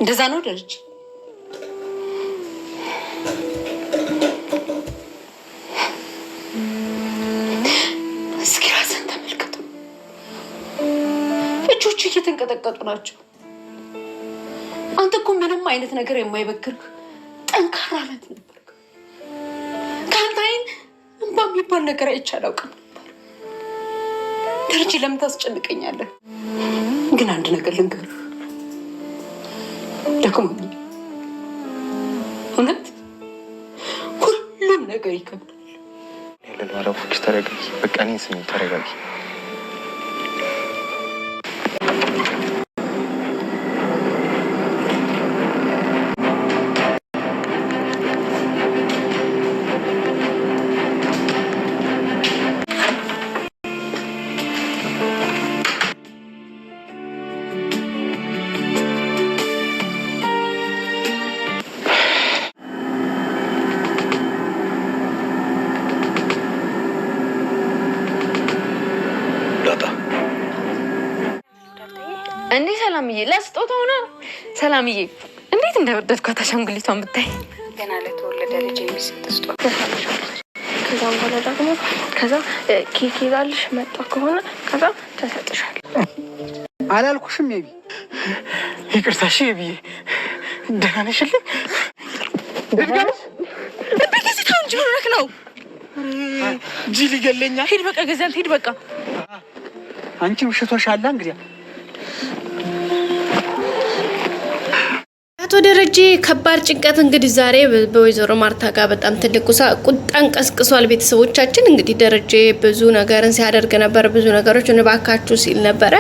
እንደዛ ነው ደረጀ። እስኪ ራስን ተመልከቱ። እጆቹ እየተንቀጠቀጡ ናቸው። አንተ እኮ ምንም አይነት ነገር የማይበክርክ ጠንካራ አለት ነበርክ። ከአንተ አይን እንባ የሚባል ነገር አይቼ አላውቅም ነበር። ደረጀ ለምን ታስጨንቀኛለህ? ግን አንድ ነገር ልንገርህ፣ ደክሞኛል። እውነት ሁሉም ነገር ይከብዳል። ያለባረፎች ተረጋጊ። በቃ እኔን ስሚ፣ ተረጋጊ። እንዴ ሰላምዬ፣ ለስጦታው ነው። ሰላምዬ እንዴት እንደወደድኳት አሻንጉሊቷን ብታይ። ገና ለተወለደ ልጅ የሚሰጥ ስጦታ። ከዛም በኋላ ደግሞ ኬክ ይዛልሽ መጣ ከሆነ ከዛ ተሰጥሻል። አላልኩሽም? ቤቢ ይቅርታሽ። ቤቢ ደህና ነሽልኝ? ድጋስ በዚህ ታውን ጆሮክ ነው ጂሊ ገለኛ። ሂድ በቃ ገዛም ሂድ በቃ። አንቺ ውሸቶሽ አለ እንግዲህ። አቶ ደረጀ ከባድ ጭንቀት እንግዲህ ዛሬ በወይዘሮ ማርታ ጋር በጣም ትልቅ ቁጣን ቀስቅሷል። ቤተሰቦቻችን እንግዲህ ደረጀ ብዙ ነገርን ሲያደርግ ነበር፣ ብዙ ነገሮች እንባካችሁ ሲል ነበረ።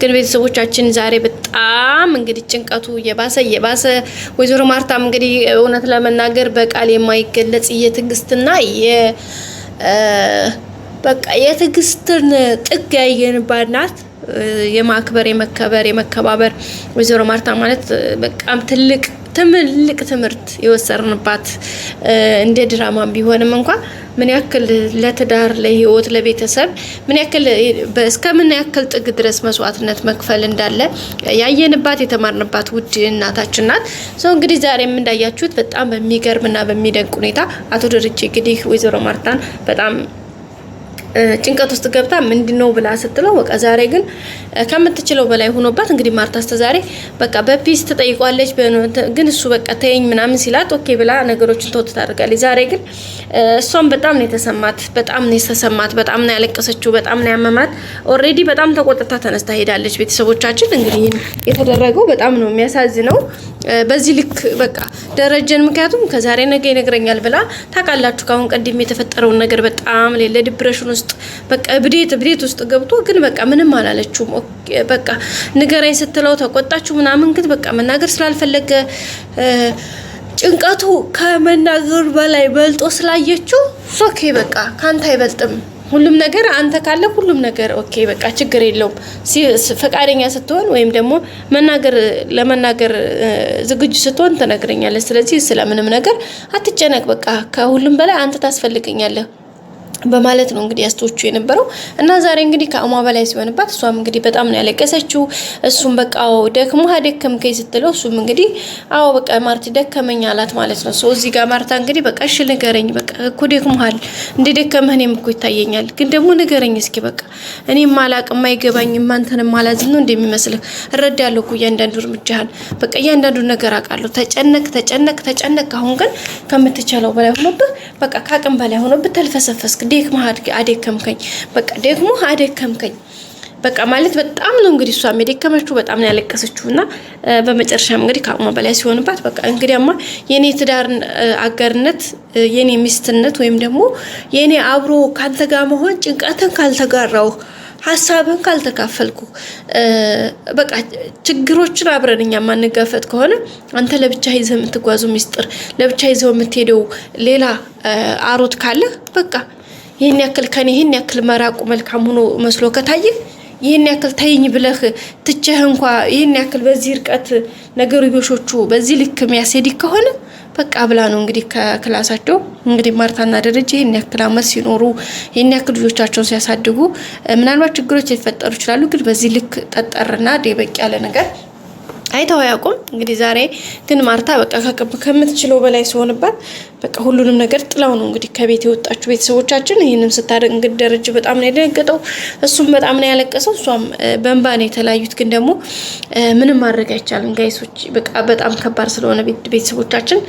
ግን ቤተሰቦቻችን ዛሬ በጣም እንግዲህ ጭንቀቱ እየባሰ ወይዘሮ ማርታም እንግዲህ እውነት ለመናገር በቃል የማይገለጽ የትዕግስትና በቃ የትዕግስትን ጥግ ያየንባት ናት። የማክበር የመከበር የመከባበር ወይዘሮ ማርታ ማለት በቃም ትልቅ ትምህርት የወሰድንባት እንደ ድራማም ቢሆንም እንኳን ምን ያክል ለትዳር ለህይወት ለቤተሰብ ምን ያክል እስከምን ያክል ጥግ ድረስ መስዋዕትነት መክፈል እንዳለ ያየንባት የተማርንባት ውድ እናታችን ናት። እንግዲህ ዛሬም እንዳያችሁት በጣም በሚገርምና በሚደንቅ ሁኔታ አቶ ደረጀ እንግዲህ ወይዘሮ ማርታን በጣም ጭንቀት ውስጥ ገብታ ምንድነው ብላ ስትለው በቃ ዛሬ ግን ከምትችለው በላይ ሆኖባት እንግዲህ ማርታ ዛሬ በቃ በፒስ ተጠይቋለች። ግን እሱ በቃ ተይኝ ምናምን ሲላት ኦኬ ብላ ነገሮችን ተወጥ ታደርጋለች። ዛሬ ግን እሷም በጣም ነው የተሰማት፣ በጣም ነው ያለቀሰችው፣ በጣም ነው ያመማት። ኦሬዲ በጣም ተቆጥታ ተነስታ ሄዳለች። ቤተሰቦቻችን እንግዲህ የተደረገው በጣም ነው የሚያሳዝነው። በዚህ ልክ በቃ ደረጀን ምክንያቱም ከዛሬ ነገ ይነግረኛል ብላ ታውቃላችሁ። ካሁን ቀደም የተፈጠረውን ነገር በጣም ለዲፕሬሽን ውስጥ በቃ ብዴት ውስጥ ገብቶ ግን በቃ ምንም አላለችውም። በቃ ንገረኝ ስትለው ተቆጣችሁ ምናምን፣ ግን በቃ መናገር ስላልፈለገ ጭንቀቱ ከመናገር በላይ በልጦ ስላየችው ኦኬ በቃ ካንተ አይበልጥም ሁሉም ነገር አንተ ካለ ሁሉም ነገር ኦኬ በቃ ችግር የለውም ፈቃደኛ ስትሆን ወይም ደግሞ ለመናገር ዝግጁ ስትሆን ተነግረኛለህ። ስለዚህ ስለምንም ነገር አትጨነቅ፣ በቃ ከሁሉም በላይ አንተ ታስፈልገኛለህ በማለት ነው እንግዲህ ያስተውቹ የነበረው። እና ዛሬ እንግዲህ ከአሟ በላይ ሲሆንባት እሷም እንግዲህ በጣም ነው ያለቀሰችው። እሱም በቃ ደከመኝ ስትለው እሱም እንግዲህ አዎ በቃ ማርቲ ደከመኝ አላት ማለት ነው። እዚህ ጋር ማርታ እንግዲህ በቃ እሺ ንገረኝ፣ በቃ እኮ ደክሞሃል እንደ ደከመህ እኔም እኮ ይታየኛል፣ ግን ደግሞ ንገረኝ እስኪ በቃ እኔም አላቅም አይገባኝም፣ አንተንም አላዝን ነው እንደሚመስልህ እረዳለሁ እኮ እያንዳንዱ እርምጃህን በቃ እያንዳንዱ ነገር አውቃለሁ። ተጨነቅ አሁን ግን ከምትችለው በላይ ሆኖብህ በቃ ካቅም በላይ ሆኖብህ ተልፈሰፈስክ፣ አደከምከኝ በቃ ማለት በጣም ነው እንግዲህ እሷም የደከመችው በጣም ነው ያለቀሰችውና በመጨረሻም እንግዲህ ከአቅሟ በላይ ሲሆንባት በቃ እንግዲያማ የኔ ትዳር አጋርነት የኔ ሚስትነት ወይም ደግሞ የኔ አብሮ ካንተ ጋር መሆን ጭንቀትን ካልተጋራው ሐሳብን ካልተካፈልኩ በቃ ችግሮችን አብረንኛ ማንጋፈጥ ከሆነ አንተ ለብቻ ይዘህ የምትጓዙ ሚስጥር ለብቻ ይዘው የምትሄደው ሌላ አሮት ካለ በቃ ይሄን ያክል ከኔ ይሄን ያክል መራቁ መልካም ሆኖ መስሎ ከታየ ይሄን ያክል ታይኝ ብለህ ትቼህ እንኳን ይሄን ያክል በዚህ ርቀት ነገርዮሾቹ በዚህ ልክ የሚያስሄድ ከሆነ በቃ ብላ ነው እንግዲህ ከክላሳቸው እንግዲህ ማርታና ደረጀ ይሄን ያክል አመት ሲኖሩ ይሄን ያክል ልጆቻቸውን ሲያሳድጉ ምናልባት ችግሮች ሊፈጠሩ ይችላሉ። ግን በዚህ ልክ ጠጠርና ደበቅ ያለ ነገር አይተው ያውቁም። እንግዲህ ዛሬ ግን ማርታ በቃ ከምትችለው በላይ ሲሆንባት በቃ ሁሉንም ነገር ጥላው ነው እንግዲህ ከቤት የወጣችው። ቤተሰቦቻችን ይህንን ስታደርግ እንግዲህ ደረጀ በጣም ነው የደነገጠው፣ እሱም በጣም ነው ያለቀሰው፣ እሷም በእንባ ነው የተለያዩት። ግን ደግሞ ምንም ማድረግ አይቻልም ጋይሶች፣ በቃ በጣም ከባድ ስለሆነ ቤተሰቦቻችን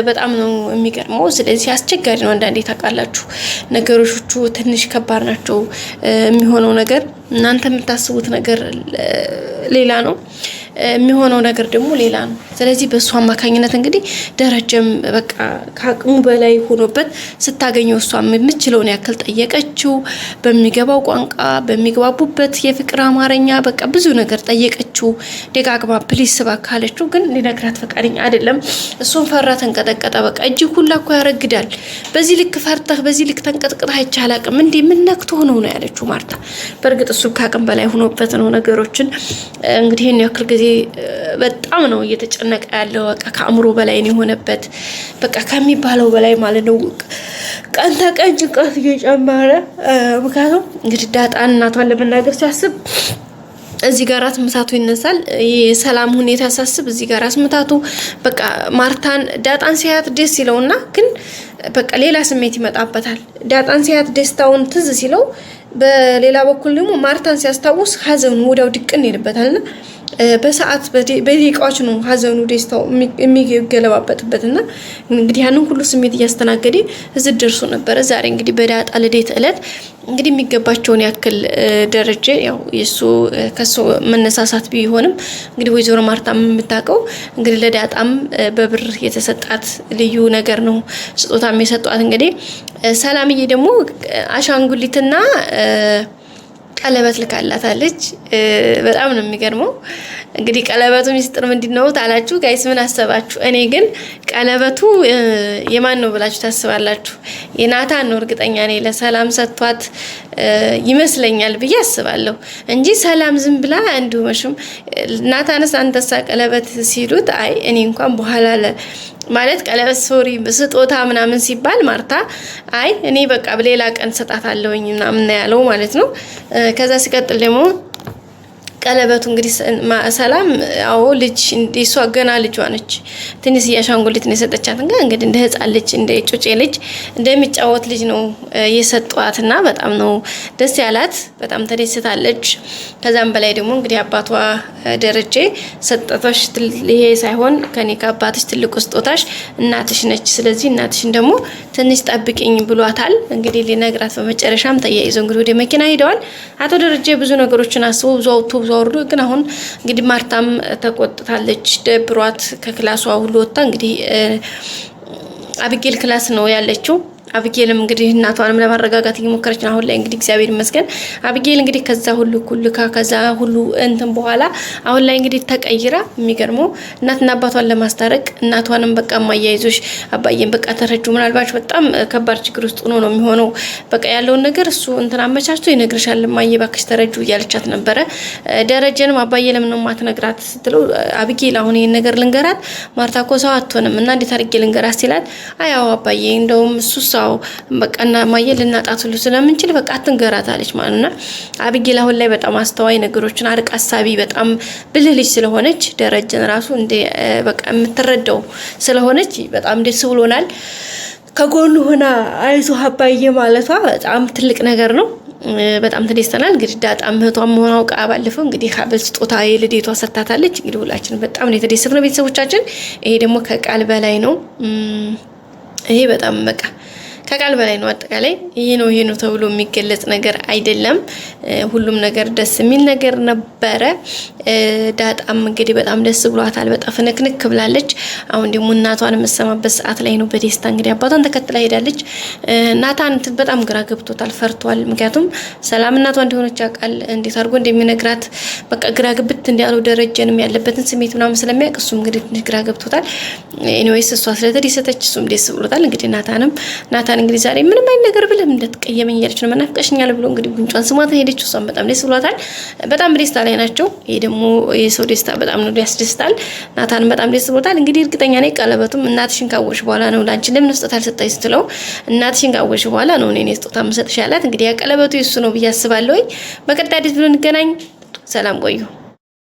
በጣም ነው የሚገርመው። ስለዚህ አስቸጋሪ ነው አንዳንዴ ታውቃላችሁ፣ ነገሮቹ ትንሽ ከባድ ናቸው። የሚሆነው ነገር እናንተ የምታስቡት ነገር ሌላ ነው፣ የሚሆነው ነገር ደግሞ ሌላ ነው። ስለዚህ በእሱ አማካኝነት እንግዲህ ደረጀም በቃ ከአቅሙ በላይ ሆኖበት ስታገኘው እሷም የምችለውን ያክል ጠየቀችው። በሚገባው ቋንቋ በሚግባቡበት የፍቅር አማርኛ በቃ ብዙ ነገር ጠየቀችው ደጋግማ ፕሊስ እባክህ አለችው። ግን ሊነግራት ፈቃደኛ አይደለም። እሱን ፈራ፣ ተንቀጠቀጠ። በቃ እጅ ሁላ እኮ ያረግዳል። በዚህ ልክ ፈርተህ በዚህ ልክ ተንቀጥቅጠህ አይቻል አቅም እንዴ ምን ነክቶ ነው ያለችው ማርታ። በእርግጥ እሱ ከአቅም በላይ ሆኖበት ነው ነገሮችን እንግዲህ ይሄን ያክል ጊዜ በጣም ነው እየተጨነቀ ያለው። በቃ ከአእምሮ በላይ ነው የሆነበት፣ በቃ ከሚባለው በላይ ማለት ነው። ቀን ተቀን ጭንቀት እየጨመረ ምክንያቱም እንግዲህ ዳጣን እናቷን ለመናገር ሲያስብ እዚህ ጋር ራስ ምታቱ ይነሳል። የሰላም ሁኔታ ሳስብ እዚህ ጋር ራስ ምታቱ በቃ ማርታን ዳጣን ሲያት ደስ ይለውና ግን በቃ ሌላ ስሜት ይመጣበታል። ዳጣን ሲያት ደስታውን ትዝ ሲለው፣ በሌላ በኩል ደግሞ ማርታን ሲያስታውስ ሀዘኑ ወዲያው ድቅን ይልበታልና በሰዓት በደቂቃዎች ነው ሀዘኑ ደስታው የሚገለባበጥበትና እንግዲህ ያንን ሁሉ ስሜት እያስተናገደ እዚህ ደርሶ ነበረ። ዛሬ እንግዲህ በዳጣ ልደት ዕለት እንግዲህ የሚገባቸውን ያክል ደረጀ ያው የሱ ከሱ መነሳሳት ቢሆንም እንግዲህ ወይዘሮ ማርታም የምታውቀው እንግዲህ ለዳጣም በብር የተሰጣት ልዩ ነገር ነው ስጦታም የሰጧት። እንግዲህ ሰላምዬ ደግሞ አሻንጉሊትና ቀለበት ልካላታለች። በጣም ነው የሚገርመው። እንግዲህ ቀለበቱ ሚስጥር ምንድነው ታላችሁ ጋይስ? ምን አሰባችሁ? እኔ ግን ቀለበቱ የማን ነው ብላችሁ ታስባላችሁ? የናታን ነው እርግጠኛ ነኝ። ለሰላም ሰጥቷት ይመስለኛል ብዬ አስባለሁ እንጂ ሰላም ዝም ብላ እንዲሁ መሽም ናታንስ አንተሳ ቀለበት ሲሉት አይ እኔ እንኳን በኋላ ማለት ቀለበት ሶሪ ስጦታ ምናምን ሲባል ማርታ አይ እኔ በቃ በሌላ ቀን ሰጣታለሁኝ ምናምን ያለው ማለት ነው። ከዛ ሲቀጥል ደግሞ ቀለበቱ እንግዲህ ሰላም አዎ ልጅ እሷ ገና ልጇ ነች። ትንሽ ያሻንጉሊት ነው የሰጠቻት እንግዲህ እንደ ህፃን ልጅ እንደ ጩጬ ልጅ እንደሚጫወት ልጅ ነው የሰጧትና በጣም ነው ደስ ያላት። በጣም ተደስታለች። ከዛም በላይ ደግሞ እንግዲህ አባቷ ደረጀ ሰጠቶሽ ይሄ ሳይሆን ከኔ ከአባትሽ ትልቁ ስጦታሽ እናትሽ ነች። ስለዚህ እናትሽን ደግሞ ትንሽ ጠብቂኝ ብሏታል። እንግዲህ ሊነግራት በመጨረሻም ተያይዘው እንግዲህ ወደ መኪና ሄደዋል። አቶ ደረጀ ብዙ ነገሮችን አስቦ ብዙ ወርዶ ግን አሁን እንግዲህ ማርታም ተቆጥታለች። ደብሯት ከክላሷ ሁሉ ወጣ። እንግዲህ አብጌል ክላስ ነው ያለችው። አብጌልም እንግዲህ እናቷንም ለማረጋጋት እየሞከረች ነው አሁን ላይ። እንግዲህ እግዚአብሔር ይመስገን አብጌል እንግዲህ ከዛ ሁሉ ኩልካ ከዛ ሁሉ እንትን በኋላ አሁን ላይ እንግዲህ ተቀይራ የሚገርመው እናትና አባቷን ለማስታረቅ እናቷንም በቃ ማያይዞሽ አባዬን በቃ ተረጁ፣ ምናልባት በጣም ከባድ ችግር ውስጥ ሆኖ ነው የሚሆነው፣ በቃ ያለውን ነገር እሱ እንትን አመቻችቶ ይነግርሻል ማየ ባክሽ ተረጁ እያለቻት ነበረ። ደረጀንም አባዬ ለምን ነው ማትነግራት ስትለው አብጌል አሁን ይሄን ነገር ልንገራት ማርታ እኮ ሰው አትሆንም እና እንዴት አድርጌ ልንገራት ሲላት አያው አባዬ እንደውም እሱ ሰው በቃና ማየ ልናጣት ሁሉ ስለምንችል በቃ አትንገራት አለች ማለትና አብጌል አሁን ላይ በጣም አስተዋይ ነገሮችን አርቃ አሳቢ በጣም ብልህ ልጅ ስለሆነች ደረጀን ራሱ እንደ በቃ የምትረዳው ስለሆነች በጣም ደስ ብሎናል። ከጎኑ ሆና አይዞ አባዬ ማለቷ በጣም ትልቅ ነገር ነው። በጣም ተደስተናል። እንግዲህ ዳጣም እህቷም መሆኗ አውቃ ባለፈው እንግዲህ ሀብል ስጦታ የልደቷ ሰጥታታለች። እንግዲህ ሁላችንም በጣም ነው የተደሰትነው ቤተሰቦቻችን። ይሄ ደግሞ ከቃል በላይ ነው። ይሄ በጣም በቃ ከቃል በላይ ነው። አጠቃላይ ይሄ ነው ተብሎ የሚገለጽ ነገር አይደለም። ሁሉም ነገር ደስ የሚል ነገር ነበረ። ዳጣም እንግዲህ በጣም ደስ ብሏታል። በጣም ፍንክንክ ብላለች። አሁን ደግሞ እናቷን የምትሰማበት ሰዓት ላይ ነው በደስታ እንግዲህ አባቷን ተከትላ ሄዳለች። ናታን በጣም ግራ ገብቶታል፣ ፈርቷል። ምክንያቱም ሰላም እናቷ እንደሆነች ያውቃል። እንዴት አድርጎ እንደሚነግራት በቃ ግራ ግብት እንዲያለው ደረጀንም ያለበትን ስሜት ምናምን ስለሚያውቅ እሱም እንግዲህ ግራ ገብቶታል። ኤኒዌይስ እሷ ስለተደሰተች እሱም ደስ ብሎታል። እንግዲህ ናታን እንግዲህ ዛሬ ምንም አይነት ነገር ብለም እንደተቀየመኝ እያለች ነው መናፍቀሽኛል ብሎ እንግዲህ ጉንጯን ስሟት ሄደች። እሷም በጣም ደስ ብሏታል። በጣም ደስታ ላይ ናቸው። ይሄ ደግሞ የሰው ደስታ በጣም ነው ያስደስታል። ናታንም በጣም ደስ ብሎታል። እንግዲህ እርግጠኛ ነኝ ቀለበቱም እናትሽን ካወቅሽ በኋላ ነው ላንቺ ለምን ስጦታ አልሰጠሽ ስትለው እናትሽን ካወቅሽ በኋላ ነው እኔ ስጦታ የምሰጥሽ ያላት። እንግዲህ ያ ቀለበቱ የሱ ነው ብዬ አስባለሁ። በቀጣይ አዲስ ብሎ እንገናኝ። ሰላም ቆዩ።